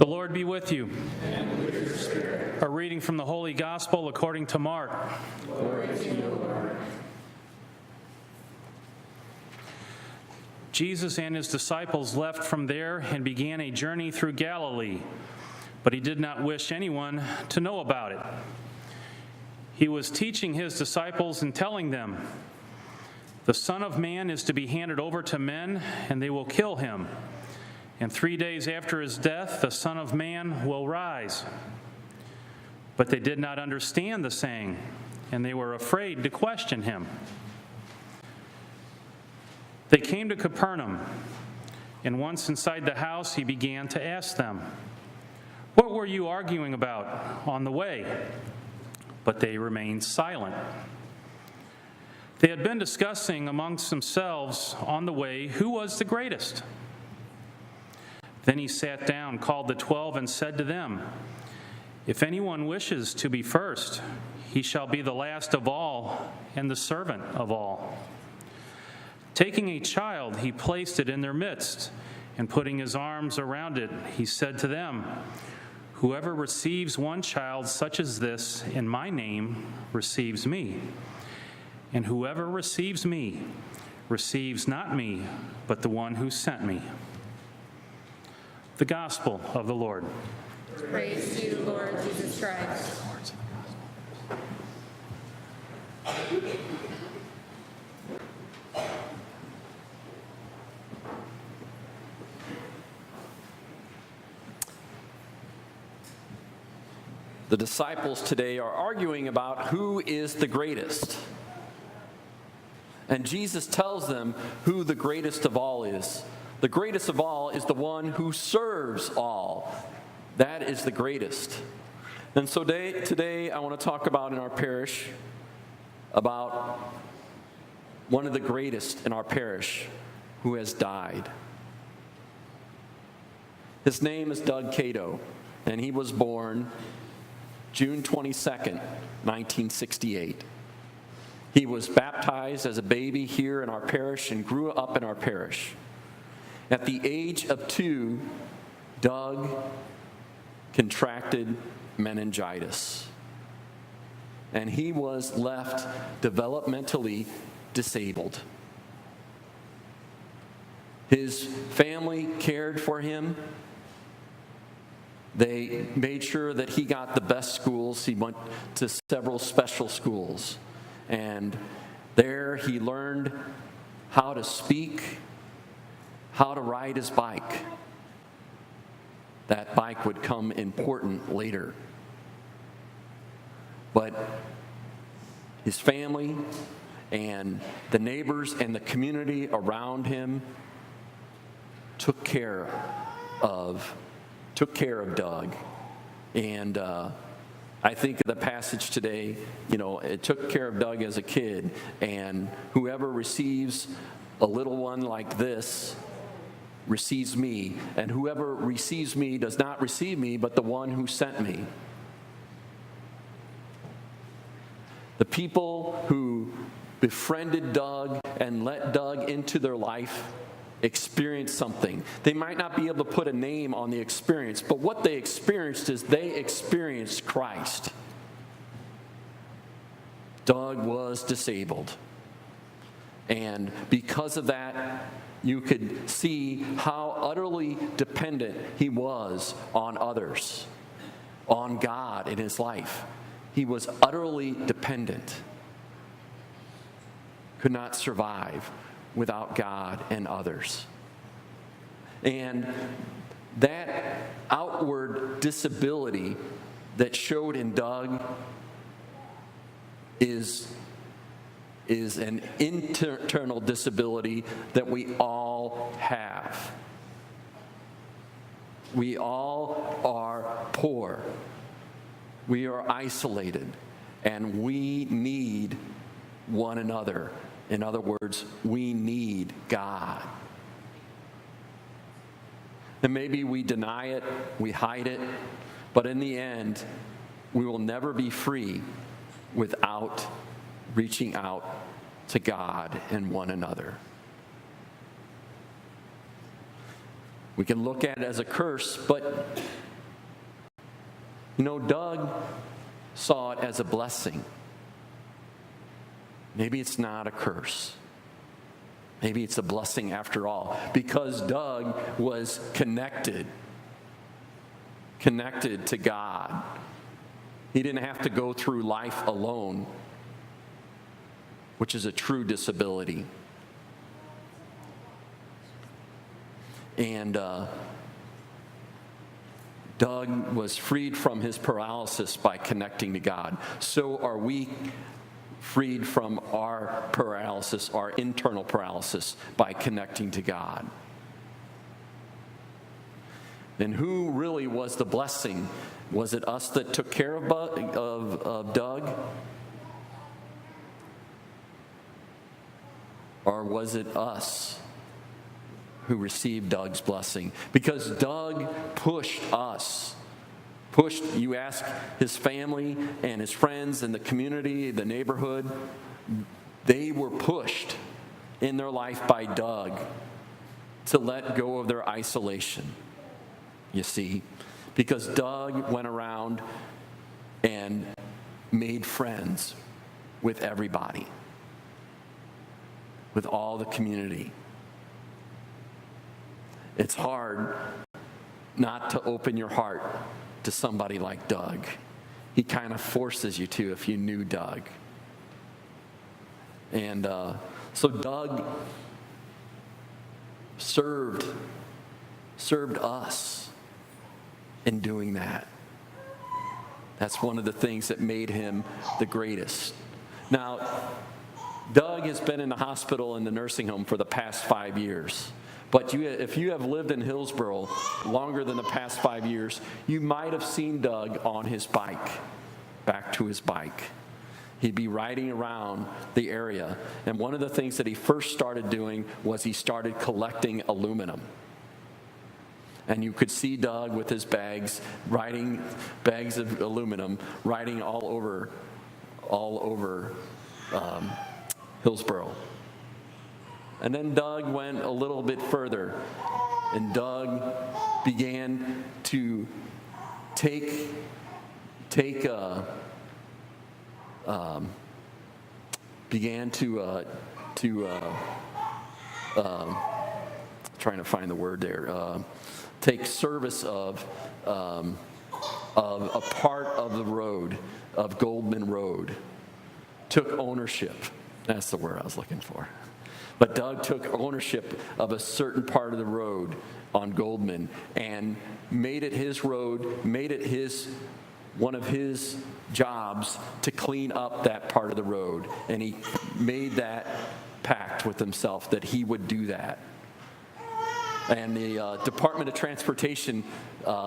The Lord be with you. And with your spirit. A reading from the Holy Gospel according to Mark. Glory to you, Lord. Jesus and his disciples left from there and began a journey through Galilee, but he did not wish anyone to know about it. He was teaching his disciples and telling them, "The Son of Man is to be handed over to men, and they will kill him. And 3 days after his death, the Son of Man will rise." But they did not understand the saying, and they were afraid to question him. They came to Capernaum, and once inside the house, he began to ask them, "What were you arguing about on the way?" But they remained silent. They had been discussing amongst themselves on the way who was the greatest. Then he sat down, called the 12, and said to them, "If anyone wishes to be first, he shall be the last of all and the servant of all." Taking a child, he placed it in their midst, and putting his arms around it, he said to them, "Whoever receives one child such as this in my name receives me. And whoever receives me receives not me, but the one who sent me." The Gospel of the Lord. Praise to you, Lord Jesus Christ. The disciples today are arguing about who is the greatest. And Jesus tells them who the greatest of all is. The greatest of all is the one who serves all. That is the greatest. And so today I want to talk about in our parish about one of the greatest in our parish who has died. His name is Doug Kaido, and he was born June 22nd, 1968. He was baptized as a baby here in our parish and grew up in our parish. At the age of 2, Doug contracted meningitis, and he was left developmentally disabled. His family cared for him. They made sure that he got the best schools. He went to several special schools. And there he learned how to speak, how to ride his bike. That bike would come important later. But his family and the neighbors and the community around him took care of Doug. And I think of the passage today, it took care of Doug as a kid. And whoever receives a little one like this receives me. And whoever receives me does not receive me, but the one who sent me. The people who befriended Doug and let Doug into their life experienced something. They might not be able to put a name on the experience, but what they experienced is they experienced Christ. Doug was disabled. And because of that, you could see how utterly dependent he was on others, on God in his life. He was utterly dependent. Could not survive without God and others. And that outward disability that showed in Doug is an internal disability that we all have. We all are poor. We are isolated, and we need one another. In other words, we need God. And maybe we deny it, we hide it, but in the end, we will never be free without reaching out to God and one another. We can look at it as a curse, but Doug saw it as a blessing. Maybe it's not a curse. Maybe it's a blessing after all, because Doug was connected to God. He didn't have to go through life alone, which is a true disability. And Doug was freed from his paralysis by connecting to God. So are we freed from our paralysis, our internal paralysis, by connecting to God. And who really was the blessing? Was it us that took care of Doug? Or was it us who received Doug's blessing? Because Doug pushed us. You ask his family and his friends and the community, the neighborhood, they were pushed in their life by Doug to let go of their isolation, you see, because Doug went around and made friends with everybody, with all the community. It's hard not to open your heart to somebody like Doug. He kind of forces you to if you knew Doug. And so Doug served us in doing that. That's one of the things that made him the greatest. Now, Doug has been in the hospital and the nursing home for the past 5 years. But if you have lived in Hillsboro longer than the past 5 years, you might have seen Doug on his bike, back to his bike. He'd be riding around the area. And one of the things that he first started doing was he started collecting aluminum. And you could see Doug with his bags, riding bags of aluminum, riding all over Hillsboro. And then Doug went a little bit further, and Doug began to trying to find the word there, take service of a part of the road, of Goldman Road, took ownership. That's the word I was looking for. But Doug took ownership of a certain part of the road on Goldman and made it his road, made it one of his jobs to clean up that part of the road. And he made that pact with himself that he would do that. And the Department of Transportation,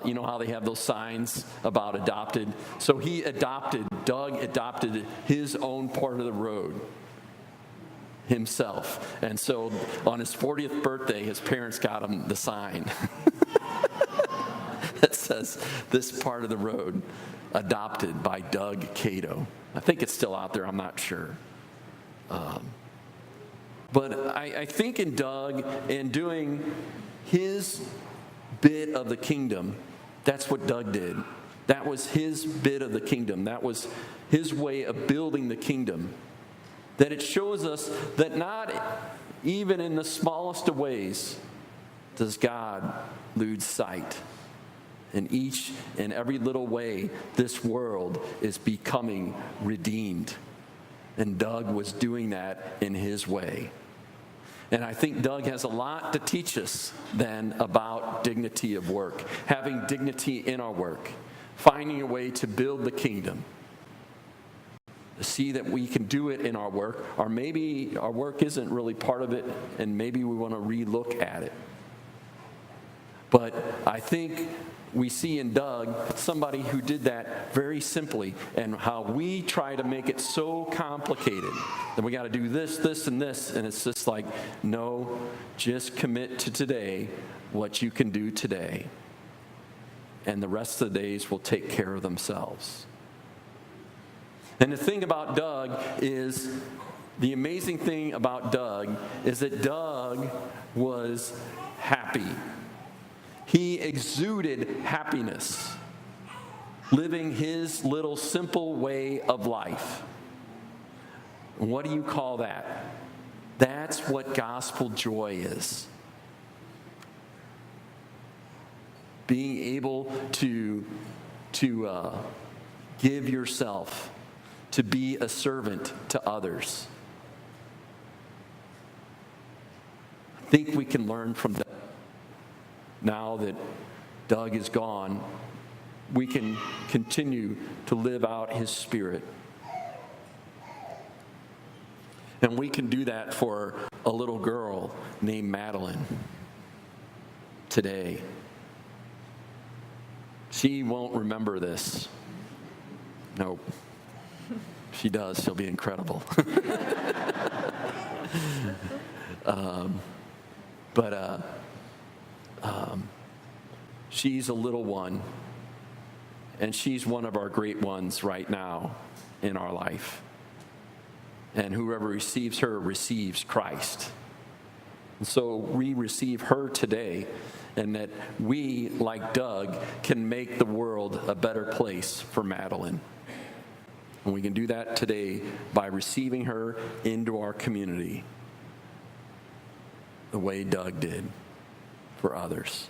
you know how they have those signs about adopted? So Doug adopted his own part of the road himself. And so on his 40th birthday, his parents got him the sign that says, "This part of the road, adopted by Doug Kaido." I think it's still out there, I'm not sure. But I think in Doug and doing his bit of the kingdom, that's what Doug did. That was his bit of the kingdom. That was his way of building the kingdom. That it shows us that not even in the smallest of ways does God lose sight. In each and every little way, this world is becoming redeemed. And Doug was doing that in his way. And I think Doug has a lot to teach us then about dignity of work, having dignity in our work, finding a way to build the kingdom. See that we can do it in our work, or maybe our work isn't really part of it, and maybe we want to relook at it. But I think we see in Doug somebody who did that very simply, and how we try to make it so complicated that we got to do this, this, and this, and it's just like, no, just commit to today what you can do today, and the rest of the days will take care of themselves. And the thing about Doug is, the amazing thing about Doug is that Doug was happy. He exuded happiness. living his little simple way of life. What do you call that? That's what gospel joy is. Being able to give yourself, to be a servant to others. I think we can learn from that. Now that Doug is gone, we can continue to live out his spirit. And we can do that for a little girl named Madelyn today. She won't remember this. Nope. If she does, she'll be incredible. She's a little one, and she's one of our great ones right now in our life. And whoever receives her receives Christ. And so we receive her today, and that we, like Doug, can make the world a better place for Madelyn. And we can do that today by receiving her into our community the way Doug did for others.